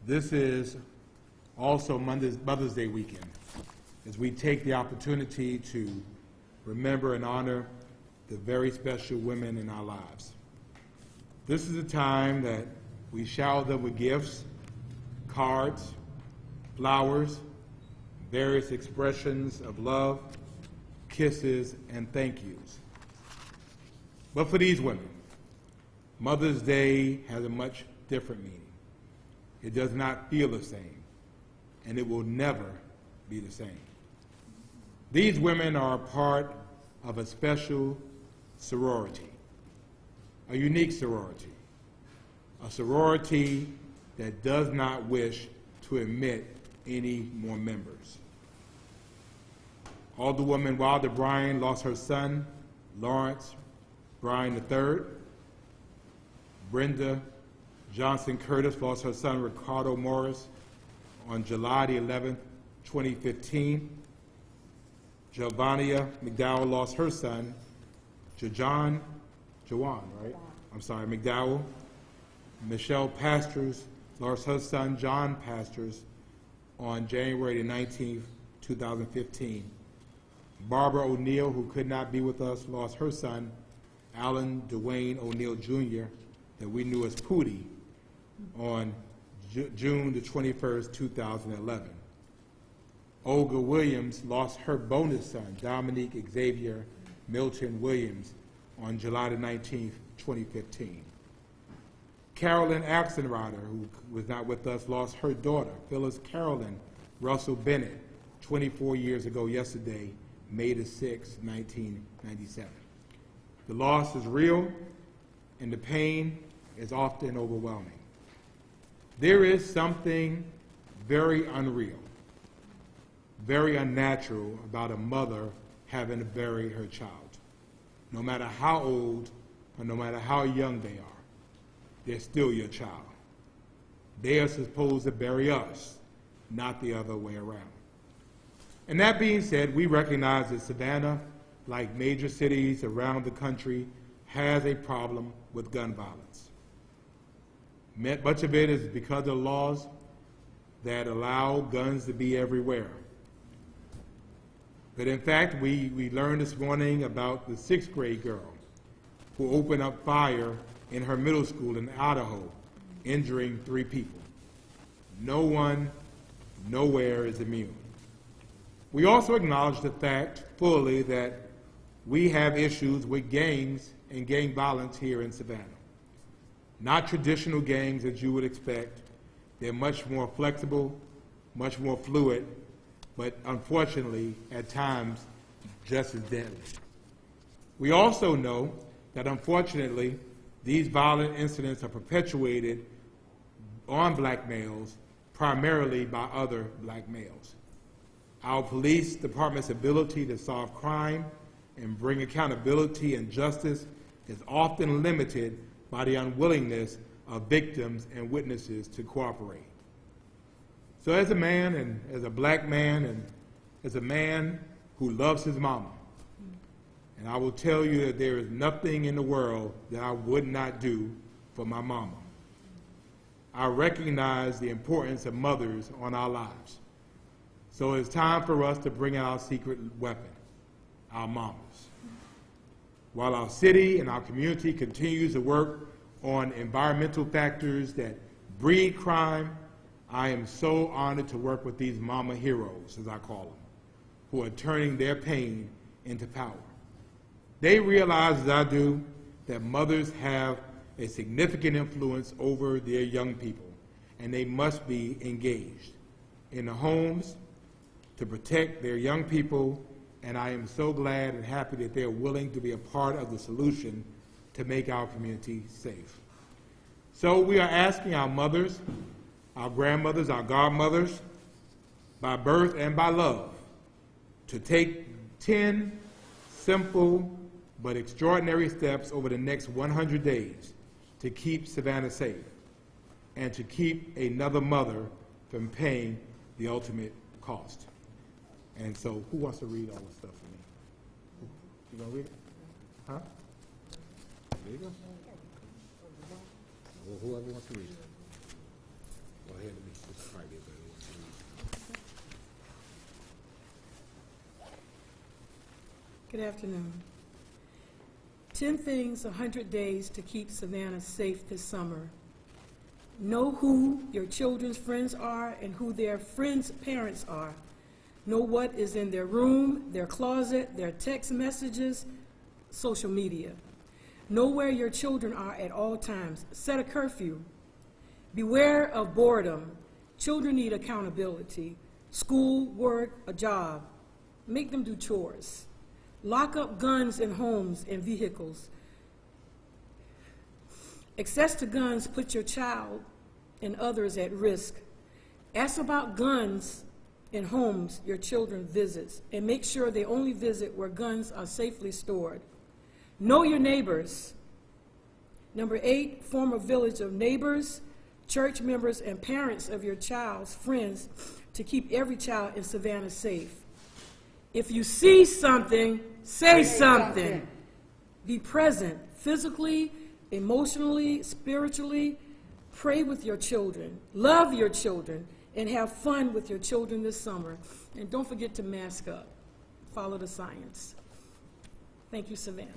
This is also Mother's Day weekend, as we take the opportunity to remember and honor the very special women in our lives. This is a time that we shower them with gifts, cards, flowers, various expressions of love, kisses, and thank yous. But for these women, Mother's Day has a much different meaning. It does not feel the same, and it will never be the same. These women are a part of a special sorority, a unique sorority, a sorority that does not wish to admit any more members. Alderwoman Wilder Bryan lost her son, Lawrence Bryan III. Brenda Johnson Curtis lost her son, Ricardo Morris, on July the 11th, 2015. Giovannia McDowell lost her son, Jawan McDowell. Michelle Pastors lost her son, John Pastors, on January the 19th, 2015. Barbara O'Neill, who could not be with us, lost her son, Alan Dwayne O'Neill Jr., that we knew as Pootie, on June the 21st, 2011. Olga Williams lost her bonus son, Dominique Xavier Milton Williams, on July the 19th, 2015. Carolyn Axenrider, who was not with us, lost her daughter, Phyllis Carolyn Russell Bennett, 24 years ago yesterday, May the 6th, 1997. The loss is real, and the pain is often overwhelming. There is something very unreal, very unnatural about a mother having to bury her child. No matter how old or no matter how young they are, they're still your child. They are supposed to bury us, not the other way around. And that being said, we recognize that Savannah, like major cities around the country, has a problem with gun violence. Much of it is because of laws that allow guns to be everywhere. But in fact, we learned this morning about the 6th grade girl who opened up fire in her middle school in Idaho, injuring 3 people. No one, nowhere is immune. We also acknowledge the fact fully that we have issues with gangs and gang violence here in Savannah. Not traditional gangs as you would expect. They're much more flexible, much more fluid, but unfortunately, at times, just as deadly. We also know that unfortunately, these violent incidents are perpetuated on black males, primarily by other black males. Our police department's ability to solve crime and bring accountability and justice is often limited by the unwillingness of victims and witnesses to cooperate. So as a man and as a black man and as a man who loves his mama, and I will tell you that there is nothing in the world that I would not do for my mama. I recognize the importance of mothers on our lives. So it's time for us to bring out our secret weapon, our mamas. While our city and our community continues to work on environmental factors that breed crime, I am so honored to work with these mama heroes, as I call them, who are turning their pain into power. They realize, as I do, that mothers have a significant influence over their young people, and they must be engaged in the homes to protect their young people, and I am so glad and happy that they're willing to be a part of the solution to make our community safe. So we are asking our mothers, our grandmothers, our godmothers, by birth and by love, to take 10 simple but extraordinary steps over the next 100 days to keep Savannah safe and to keep another mother from paying the ultimate cost. And so who wants to read all this stuff for me? You gonna read it? Huh? There you go. Well, whoever wants to read it. Go ahead, me. Probably a better one to read. Good afternoon. 10 things, 100 days to keep Savannah safe this summer. Know who your children's friends are and who their friends' parents are. Know what is in their room, their closet, their text messages, social media. Know where your children are at all times. Set a curfew. Beware of boredom. Children need accountability. School, work, a job. Make them do chores. Lock up guns in homes and vehicles. Access to guns put your child and others at risk. Ask about guns in homes your children visits, and make sure they only visit where guns are safely stored. Know your neighbors. Number 8, form a village of neighbors, church members, and parents of your child's friends to keep every child in Savannah safe. If you see something, say something. Be present physically, emotionally, spiritually. Pray with your children. Love your children. And have fun with your children this summer. And don't forget to mask up. Follow the science. Thank you, Savannah.